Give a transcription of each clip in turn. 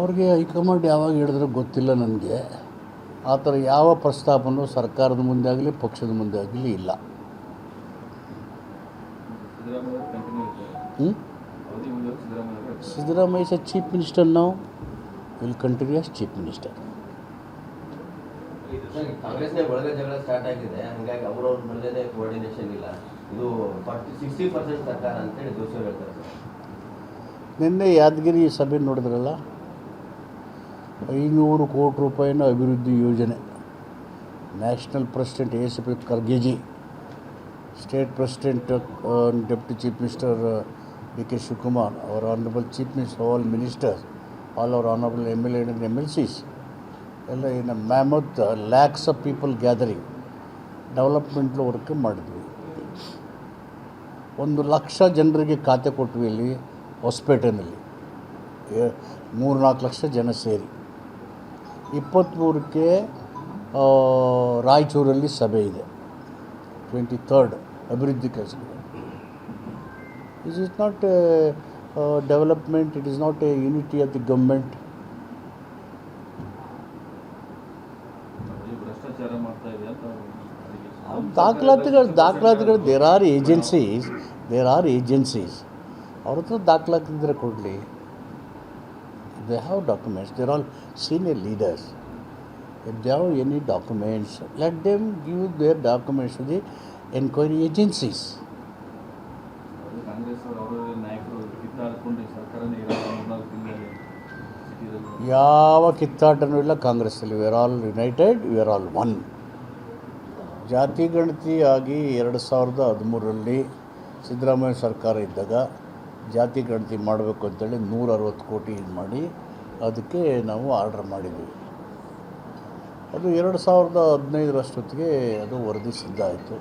ಅವ್ರಿಗೆ ಹೈಕಮಾಂಡ್ ಯಾವಾಗ ಹೇಳಿದ್ರೂ ಗೊತ್ತಿಲ್ಲ ನನಗೆ. ಆ ಥರ ಯಾವ ಪ್ರಸ್ತಾಪನೂ ಸರ್ಕಾರದ ಮುಂದೆ ಆಗಲಿ ಪಕ್ಷದ ಮುಂದೆ ಆಗಲಿ ಇಲ್ಲ. ಸಿದ್ದರಾಮಯ್ಯ ಇಸ್ ಚೀಫ್ ಮಿನಿಸ್ಟರ್ ನಾವು will continue as chief minister. ಕಾಂಗ್ರೆಸ್ನೇ ಒಳಗೆ ಜಗಳ ಸ್ಟಾರ್ಟ್ ಆಗಿದೆ, ಹಾಗಾಗಿ ಅವರವ್ರ ನಲ್ಲೇ ಕೋಆರ್ಡಿನೇಷನ್ ಇಲ್ಲ. ಇದು 60% ಸರ್ಕಾರ ಅಂತೇಳಿ ಜೋಶಿ ಹೇಳ್ತಾರೆ. ನಿನ್ನೆ ಯಾದಗಿರಿ ಸಭೆ ನೋಡಿದ್ರಲ್ಲ, 500 ಕೋಟಿ ರೂಪಾಯಿನ ಅಭಿವೃದ್ಧಿ ಯೋಜನೆ. National president ACP Kharge ji, state president deputy chief minister DK Shivakumar, our honourable chief minister, all ministers, all our honourable MLA and MLCs ಎಲ್ಲ in mammoth lakhs of people gathering development work ಮಾಡಿದ್ವಿ. 1,00,000 ಜನರಿಗೆ ಖಾತೆ ಕೊಟ್ವಿ ಇಲ್ಲಿ ಹೊಸಪೇಟೆಯಲ್ಲಿ. 3-4 ಲಕ್ಷ ಜನ ಸೇರಿ 23ಕ್ಕೆ ರಾಯಚೂರಲ್ಲಿ ಸಭೆ ಇದೆ. 23rd ಅಭಿವೃದ್ಧಿ ಕೆಲಸಗಳು. This is not development, it is not a unity of the government. ದಾಖಲಾತಿಗಳು ದೇರ್ ಆರ್ ಏಜೆನ್ಸೀಸ್ ಅವ್ರ ಹತ್ರ ದಾಖಲಾತಿದ್ರೆ ಕೊಡಲಿ. They have documents, they're all senior leaders. If they have any documents, let them give their documents to the enquiry agencies. ಯಾವ ಕಿತ್ತಾಟನೂ ಇಲ್ಲ ಕಾಂಗ್ರೆಸ್ಸಲ್ಲಿ. We are all united, we are all one. ಜಾತಿ ಗಣತಿ ಆಗಿ 2013ರಲ್ಲಿ ಸಿದ್ದರಾಮಯ್ಯ ಸರ್ಕಾರ ಇದ್ದಾಗ ಜಾತಿ ಗಣತಿ ಮಾಡಬೇಕು ಅಂತೇಳಿ 160 ಕೋಟಿ ಇದು ಮಾಡಿ ಅದಕ್ಕೆ ನಾವು ಆರ್ಡರ್ ಮಾಡಿದ್ವಿ. ಅದು 2015 ಅದು ವರದಿ ಸಿದ್ಧ ಆಯಿತು.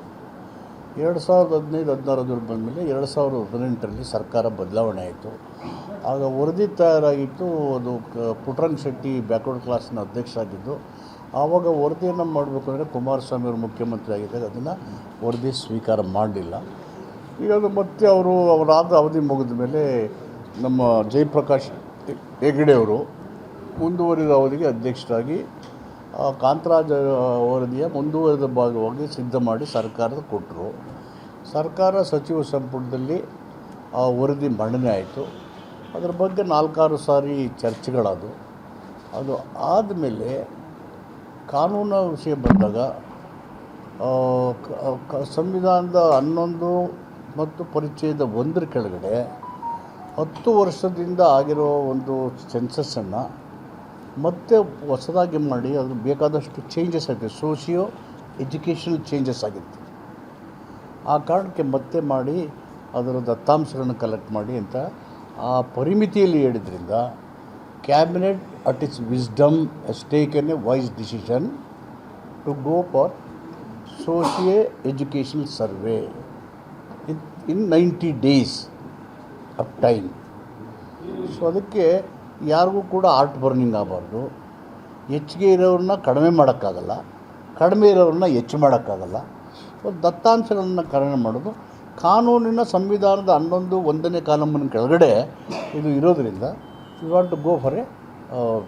2015-16 ಬಂದಮೇಲೆ 2018ರಲ್ಲಿ ಸರ್ಕಾರ ಬದಲಾವಣೆ ಆಯಿತು. ಆಗ ವರದಿ ತಯಾರಾಗಿತ್ತು. ಅದು ಪುಟ್ಟರಂಗ ಶೆಟ್ಟಿ ಬ್ಯಾಕ್ವರ್ಡ್ ಕ್ಲಾಸ್ನ ಅಧ್ಯಕ್ಷರಾಗಿದ್ದು. ಆವಾಗ ವರದಿಯನ್ನು ಮಾಡಬೇಕು ಅಂದರೆ ಕುಮಾರಸ್ವಾಮಿ ಅವರು ಮುಖ್ಯಮಂತ್ರಿ ಆಗಿದ್ದಾಗ ಅದನ್ನು ವರದಿ ಸ್ವೀಕಾರ ಮಾಡಲಿಲ್ಲ. ಈಗ ಅದು ಮತ್ತೆ ಅವರಾದ ಅವಧಿ ಮುಗಿದ ಮೇಲೆ ನಮ್ಮ ಜಯಪ್ರಕಾಶ್ ಹೆಗಡೆ ಅವರು ಮುಂದುವರಿದ ಅವಧಿಗೆ ಅಧ್ಯಕ್ಷರಾಗಿ ಕಾಂತರಾಜ್ ವರದಿಯ ಮುಂದುವರಿದ ಭಾಗವಾಗಿ ಸಿದ್ಧ ಮಾಡಿ ಸರ್ಕಾರದ ಕೊಟ್ಟರು. ಸರ್ಕಾರ ಸಚಿವ ಸಂಪುಟದಲ್ಲಿ ಆ ವರದಿ ಮಂಡನೆ ಆಯಿತು. ಅದರ ಬಗ್ಗೆ 4-6 ಸಾರಿ ಚರ್ಚೆಗಳಾದವು. ಅದು ಆದಮೇಲೆ ಕಾನೂನು ವಿಷಯ ಬಂದಾಗ ಸಂವಿಧಾನದ 11 ಮತ್ತು ಪರಿಚಯದ 1 ಕೆಳಗಡೆ 10 ವರ್ಷದಿಂದ ಆಗಿರೋ ಒಂದು ಸೆನ್ಸಸ್ಸನ್ನು ಮತ್ತೆ ಹೊಸದಾಗಿ ಮಾಡಿ ಅದು ಬೇಕಾದಷ್ಟು ಚೇಂಜಸ್ ಆಗಿದೆ. ಸೋಷಿಯೋ ಎಜುಕೇಷನಲ್ ಚೇಂಜಸ್ ಆಗಿತ್ತು. ಆ ಕಾರಣಕ್ಕೆ ಮತ್ತೆ ಮಾಡಿ ಅದರ ದತ್ತಾಂಶಗಳನ್ನು ಕಲೆಕ್ಟ್ ಮಾಡಿ ಅಂತ ಆ ಪರಿಮಿತಿಯಲ್ಲಿ ಹೇಳಿದ್ರಿಂದ cabinet at its wisdom has taken a wise decision to go for socio-educational survey in 90 days of time. So ಅದಕ್ಕೆ ಯಾರಿಗೂ ಕೂಡ ಆರ್ಟ್ ಬರ್ನಿಂಗ್ ಆಗಬಾರ್ದು. ಹೆಚ್ಚಿಗೆ ಇರೋರನ್ನ ಕಡಿಮೆ ಮಾಡೋಕ್ಕಾಗಲ್ಲ, ಕಡಿಮೆ ಇರೋರನ್ನ ಹೆಚ್ಚು ಮಾಡೋಕ್ಕಾಗಲ್ಲ. ಸೊ ದತ್ತಾಂಶಗಳನ್ನು ಕಡಿಮೆ ಮಾಡೋದು ಕಾನೂನಿನ ಸಂವಿಧಾನದ 11ನೇ ಕಾಲಮ್ನ ಕೆಳಗಡೆ ಇದು ಇರೋದರಿಂದ you want to go for a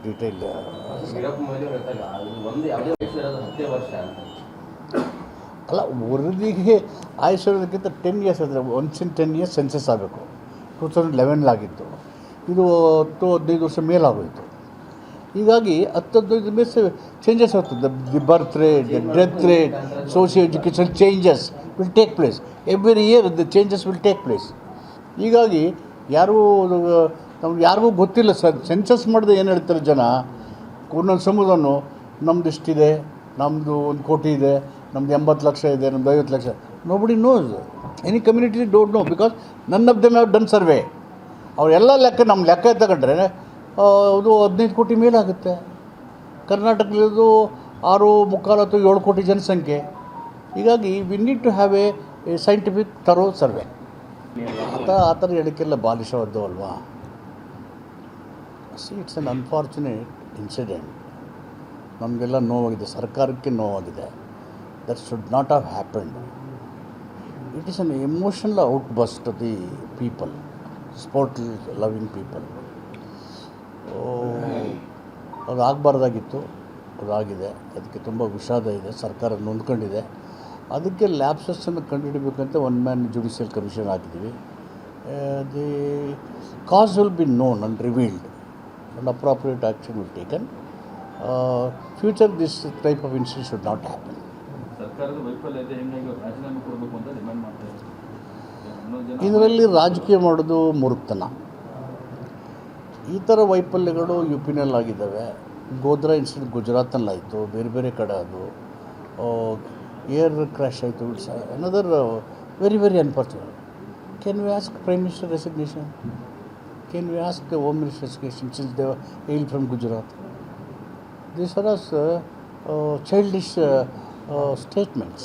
detail. ಅಲ್ಲ, ವರದಿಗೆ ಆಯುಷ್ಯದಕ್ಕಿಂತ 10 years ಆದರೆ ಒನ್ಸ್ ಇನ್ 10 years ಸೆನ್ಸಸ್ ಆಗಬೇಕು. 2011 ಆಗಿತ್ತು. ಇದು 10-15 ವರ್ಷ ಮೇಲಾಗೋಯಿತು. ಹೀಗಾಗಿ 10-15 ಮೇಲೆ ಚೇಂಜಸ್ ಆಗ್ತದೆ. The birth rate, the death rate, socio education changes will take place. Every year the changes will take place. ಹೀಗಾಗಿ ನಮ್ಗೆ ಯಾರಿಗೂ ಗೊತ್ತಿಲ್ಲ ಸರ್. ಸೆನ್ಸಸ್ ಮಾಡಿದೆ ಏನು ಹೇಳ್ತಾರೆ ಜನ, ಒಂದೊಂದು ಸಮುದಾಯನು ನಮ್ದು ಇಷ್ಟಿದೆ, ನಮ್ಮದು 1 ಕೋಟಿ ಇದೆ, ನಮ್ದು 80 ಲಕ್ಷ ಇದೆ, ನಮ್ದು 50 lakh. Nobody nose. Any community don't know because none of them have done survey. ಅವರೆಲ್ಲ ನಮ್ಮ ಲೆಕ್ಕ ತಗೊಂಡ್ರೆ ಅದು 15 ಕೋಟಿ ಮೇಲಾಗುತ್ತೆ. ಕರ್ನಾಟಕದಲ್ಲಿದ್ದು 6.25 ಅಥವಾ 7 ಕೋಟಿ ಜನಸಂಖ್ಯೆ. ಹೀಗಾಗಿ we need to have a scientific thorough survey. ಆ ಥರ ಹೇಳಿಕೆಲ್ಲ ಬಾಲಿಶವಾದ್ದು ಅಲ್ವಾ? It's an unfortunate incident. ನಮಗೆಲ್ಲ ನೋವಾಗಿದೆ, ಸರ್ಕಾರಕ್ಕೆ ನೋವಾಗಿದೆ. That should not have happened. It is an emotional outburst of the people, sport loving people. ಅದು ಆಗಬಾರ್ದಾಗಿತ್ತು, ಅದಾಗಿದೆ. ಅದಕ್ಕೆ ತುಂಬ ವಿಷಾದ ಇದೆ, ಸರ್ಕಾರ ನೊಂದ್ಕೊಂಡಿದೆ. ಅದಕ್ಕೆ ಲ್ಯಾಪ್ಸಸ್ಸನ್ನು ಕಂಡುಹಿಡಬೇಕಂತ ಒನ್ ಮ್ಯಾನ್ ಜುಡಿಷಿಯಲ್ ಕಮಿಷನ್ ಹಾಕಿದ್ದೀವಿ. The cos will be known and revealed and appropriate action will taken. Future this type of incident should not happen. ಸರ್ಕಾರದ ವೈಫಲ್ಯ ಇದೆ, ಹಿಂಗಾಗಿ ಅವ್ರು ರಾಜೀನಾಮೆ ಕೊಡಬೇಕು ಅಂತ ಡಿಮ್ಯಾಂಡ್ ಮಾಡ್ತಾರೆ. ಇದರಲ್ಲಿ ರಾಜಕೀಯ ಮಾಡೋದು ಮುರುಕ್ತನ. ಈ ಥರ ವೈಫಲ್ಯಗಳು ಯು ಪಿನಲ್ಲಿ ಆಗಿದ್ದಾವೆ. ಗೋಧ್ರಾ ಇನ್ಸಿಡೆಂಟ್ ಗುಜರಾತ್ನಲ್ಲಾಯಿತು, ಬೇರೆ ಬೇರೆ ಕಡೆ ಅದು ಏರ್ ಕ್ರ್ಯಾಶ್ ಆಯಿತು. It's another very very unfortunate. Can we ask prime minister resignation? Can we ask the home minister resignation since they he'll from Gujarat? These are childish statements.